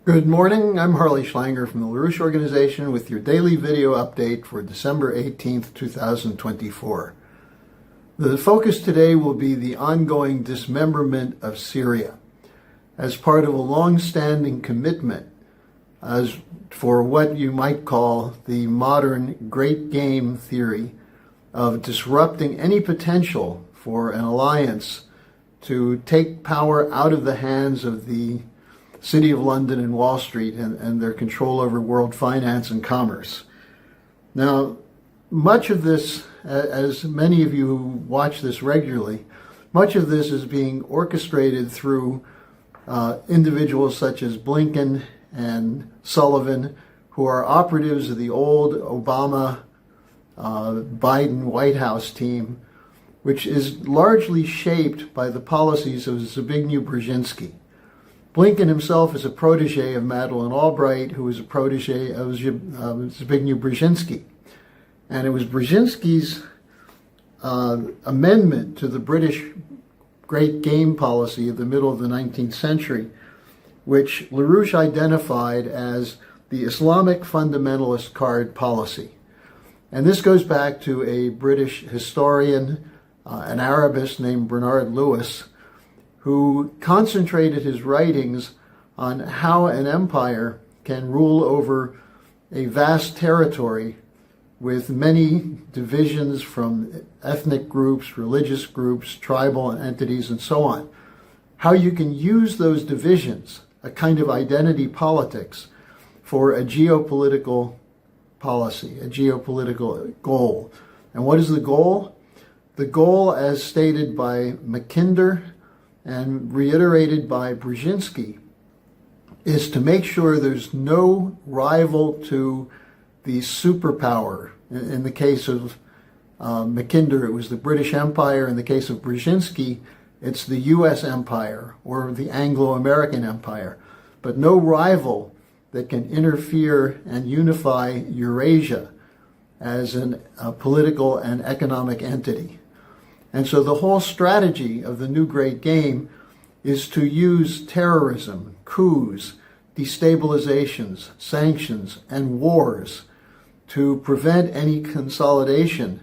Good morning, I'm Harley Schlanger from the LaRouche Organization with your daily video update for December 18th, 2024. The focus today will be the ongoing dismemberment of Syria as part of a long-standing commitment as for what you might call the modern great game theory of disrupting any potential for an alliance to take power out of the hands of the City of London and Wall Street and their control over world finance and commerce. Now, much of this, as many of you who watch this regularly, much of this is being orchestrated through individuals such as Blinken and Sullivan, who are operatives of the old Obama Biden White House team, which is largely shaped by the policies of Zbigniew Brzezinski. Blinken himself is a protege of Madeleine Albright, who is a protege of Zbigniew Brzezinski. And it was Brzezinski's amendment to the British Great Game policy of the middle of the 19th century, which LaRouche identified as the Islamic fundamentalist card policy. And this goes back to a British historian, an Arabist named Bernard Lewis, who concentrated his writings on how an empire can rule over a vast territory with many divisions from ethnic groups, religious groups, tribal entities, and so on. How you can use those divisions, a kind of identity politics, for a geopolitical policy, a geopolitical goal. And what is the goal? The goal, as stated by Mackinder and reiterated by Brzezinski, is to make sure there's no rival to the superpower. In the case of Mackinder, it was the British Empire. In the case of Brzezinski, it's the U.S. Empire or the Anglo-American Empire. But no rival that can interfere and unify Eurasia as a political and economic entity. And so the whole strategy of the new great game is to use terrorism, coups, destabilizations, sanctions, and wars to prevent any consolidation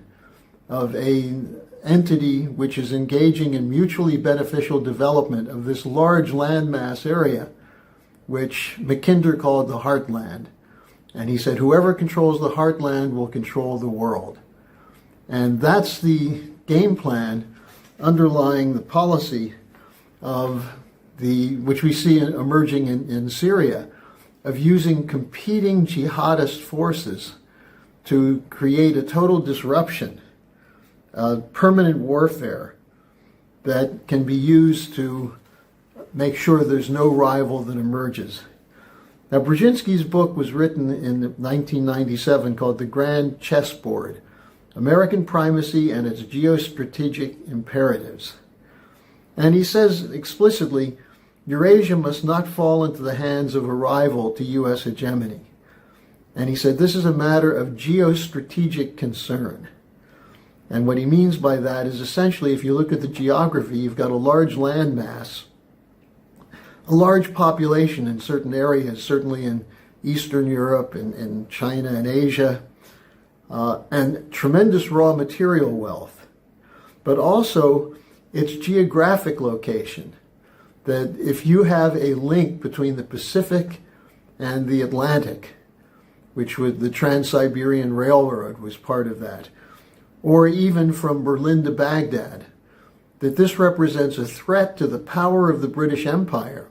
of an entity which is engaging in mutually beneficial development of this large landmass area, which Mackinder called the heartland. And he said, whoever controls the heartland will control the world. And that's the game plan underlying the policy of which we see emerging in Syria, of using competing jihadist forces to create a total disruption, permanent warfare that can be used to make sure there's no rival that emerges. Now, Brzezinski's book was written in 1997 called The Grand Chessboard: American Primacy and Its Geostrategic Imperatives. And he says explicitly, Eurasia must not fall into the hands of a rival to U.S. hegemony. And he said this is a matter of geostrategic concern. And what he means by that is essentially, if you look at the geography, you've got a large landmass, a large population in certain areas, certainly in Eastern Europe and in China and Asia, and tremendous raw material wealth, but also its geographic location. That if you have a link between the Pacific and the Atlantic, which was the Trans-Siberian Railroad was part of that, or even from Berlin to Baghdad, that this represents a threat to the power of the British Empire,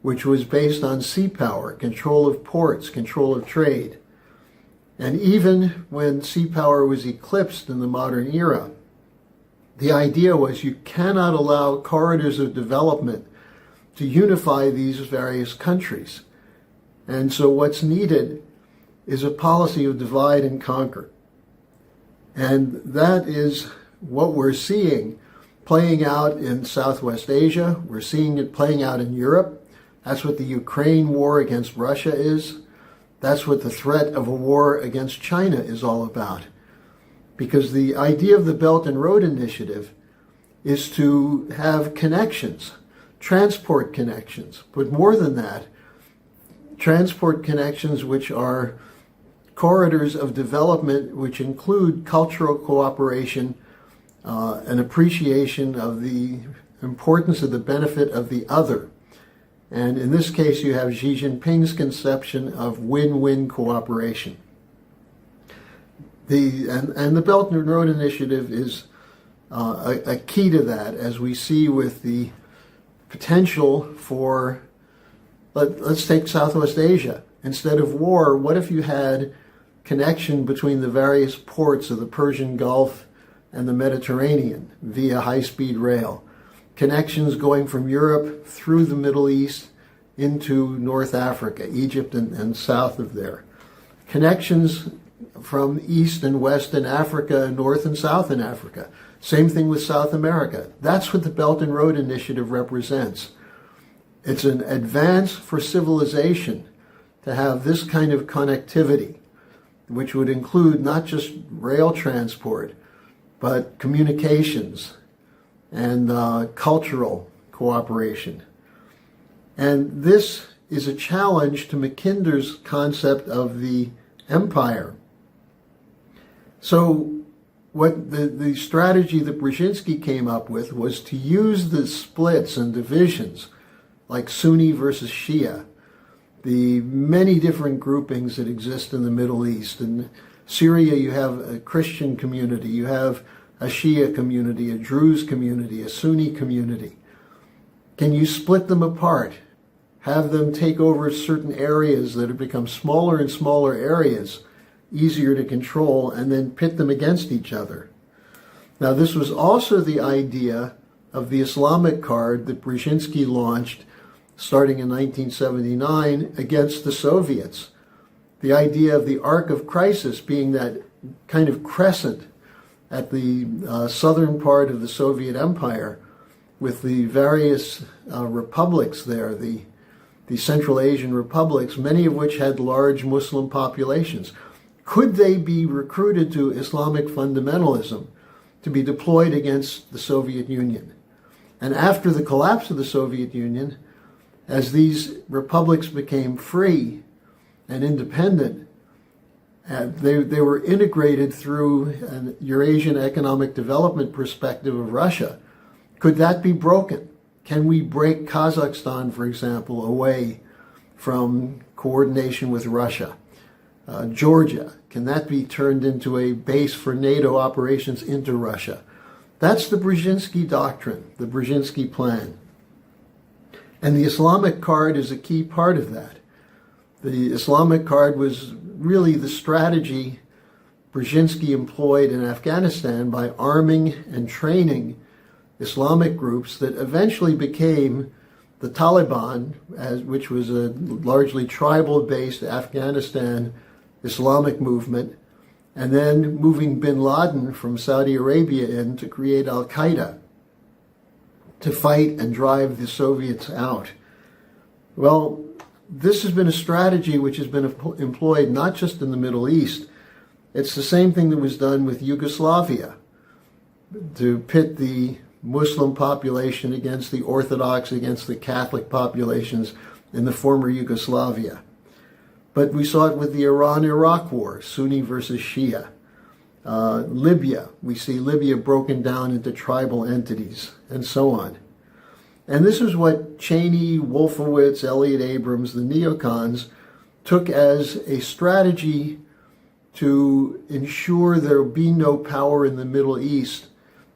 which was based on sea power, control of ports, control of trade. And even when sea power was eclipsed in the modern era, the idea was you cannot allow corridors of development to unify these various countries. And so what's needed is a policy of divide and conquer. And that is what we're seeing playing out in Southwest Asia. We're seeing it playing out in Europe. That's what the Ukraine war against Russia is. That's what the threat of a war against China is all about. Because the idea of the Belt and Road Initiative is to have connections, transport connections. But more than that, transport connections which are corridors of development which include cultural cooperation, an appreciation of the importance of the benefit of the other. And in this case, you have Xi Jinping's conception of win-win cooperation. The Belt and Road Initiative is a key to that, as we see with the potential for, let's take Southwest Asia. Instead of war, what if you had connection between the various ports of the Persian Gulf and the Mediterranean via high-speed rail? Connections going from Europe through the Middle East into North Africa, Egypt and south of there. Connections from East and West in Africa and North and South in Africa. Same thing with South America. That's what the Belt and Road Initiative represents. It's an advance for civilization to have this kind of connectivity, which would include not just rail transport, but communications and cultural cooperation. And this is a challenge to Mackinder's concept of the empire. So what the strategy that Brzezinski came up with was to use the splits and divisions, like Sunni versus Shia, the many different groupings that exist in the Middle East. In Syria, you have a Christian community, you have a Shia community, a Druze community, a Sunni community. Can you split them apart? Have them take over certain areas that have become smaller and smaller areas, easier to control, and then pit them against each other? Now, this was also the idea of the Islamic card that Brzezinski launched starting in 1979 against the Soviets. The idea of the arc of crisis being that kind of crescent at the southern part of the Soviet Empire with the various republics there, the Central Asian republics, many of which had large Muslim populations. Could they be recruited to Islamic fundamentalism to be deployed against the Soviet Union? And after the collapse of the Soviet Union, as these republics became free and independent, they were integrated through an Eurasian economic development perspective of Russia. Could that be broken? Can we break Kazakhstan, for example, away from coordination with Russia? Georgia, can that be turned into a base for NATO operations into Russia? That's the Brzezinski doctrine, the Brzezinski plan. And the Islamic card is a key part of that. The Islamic card was really the strategy Brzezinski employed in Afghanistan by arming and training Islamic groups that eventually became the Taliban, which was a largely tribal-based Afghanistan Islamic movement, and then moving bin Laden from Saudi Arabia in to create al-Qaeda, to fight and drive the Soviets out. Well, this has been a strategy which has been employed not just in the Middle East. It's the same thing that was done with Yugoslavia, to pit the Muslim population against the Orthodox, against the Catholic populations in the former Yugoslavia. But we saw it with the Iran-Iraq war, Sunni versus Shia. Libya, we see Libya broken down into tribal entities, and so on. And this is what Cheney, Wolfowitz, Elliott Abrams, the neocons, took as a strategy to ensure there would be no power in the Middle East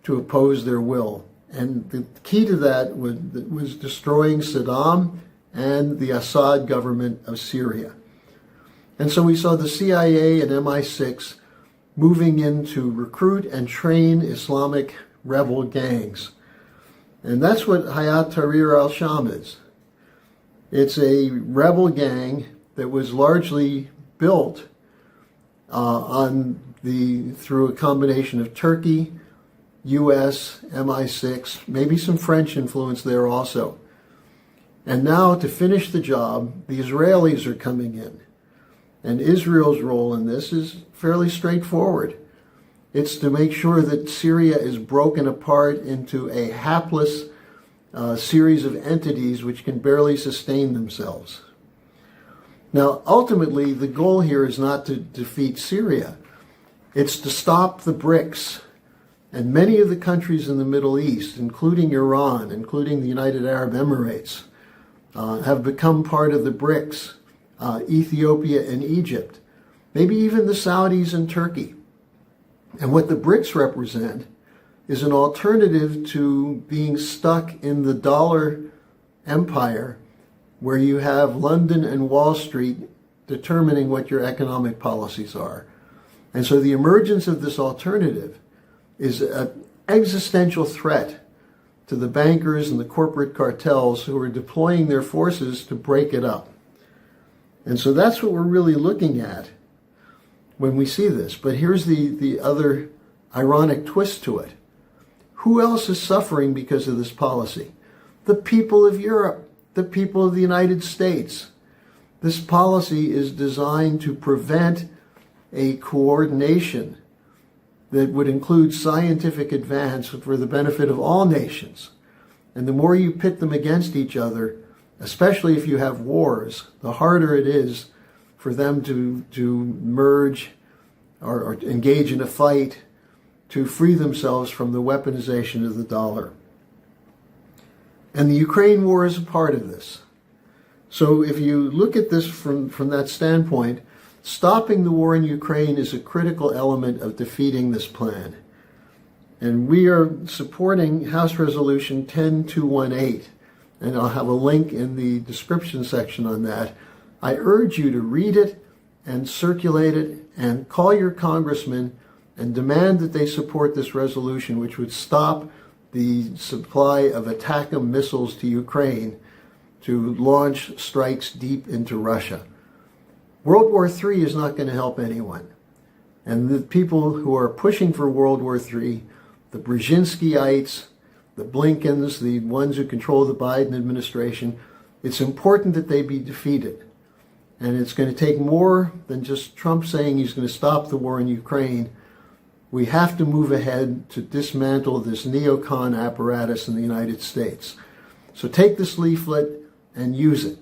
to oppose their will. And the key to that was destroying Saddam and the Assad government of Syria. And so we saw the CIA and MI6 moving in to recruit and train Islamic rebel gangs. And that's what Hayat Tahrir al-Sham is. It's a rebel gang that was largely built through a combination of Turkey, U.S., MI6, maybe some French influence there also. And now, to finish the job, the Israelis are coming in. And Israel's role in this is fairly straightforward. It's to make sure that Syria is broken apart into a hapless series of entities which can barely sustain themselves. Now, ultimately, the goal here is not to defeat Syria. It's to stop the BRICS. And many of the countries in the Middle East, including Iran, including the United Arab Emirates, have become part of the BRICS, Ethiopia and Egypt, maybe even the Saudis and Turkey. And what the BRICS represent is an alternative to being stuck in the dollar empire where you have London and Wall Street determining what your economic policies are. And so the emergence of this alternative is an existential threat to the bankers and the corporate cartels who are deploying their forces to break it up. And so that's what we're really looking at when we see this. But here's the other ironic twist to it. Who else is suffering because of this policy? The people of Europe, the people of the United States. This policy is designed to prevent a coordination that would include scientific advance for the benefit of all nations. And the more you pit them against each other, especially if you have wars, the harder it is for them to merge or engage in a fight to free themselves from the weaponization of the dollar. And the Ukraine war is a part of this. So if you look at this from that standpoint, stopping the war in Ukraine is a critical element of defeating this plan. And we are supporting House Resolution 10218, and I'll have a link in the description section on that. I urge you to read it and circulate it and call your congressman and demand that they support this resolution, which would stop the supply of ATACMS missiles to Ukraine to launch strikes deep into Russia. World War III is not going to help anyone. And the people who are pushing for World War III, the Brzezinskiites, the Blinkens, the ones who control the Biden administration, it's important that they be defeated. And it's going to take more than just Trump saying he's going to stop the war in Ukraine. We have to move ahead to dismantle this neocon apparatus in the United States. So take this leaflet and use it.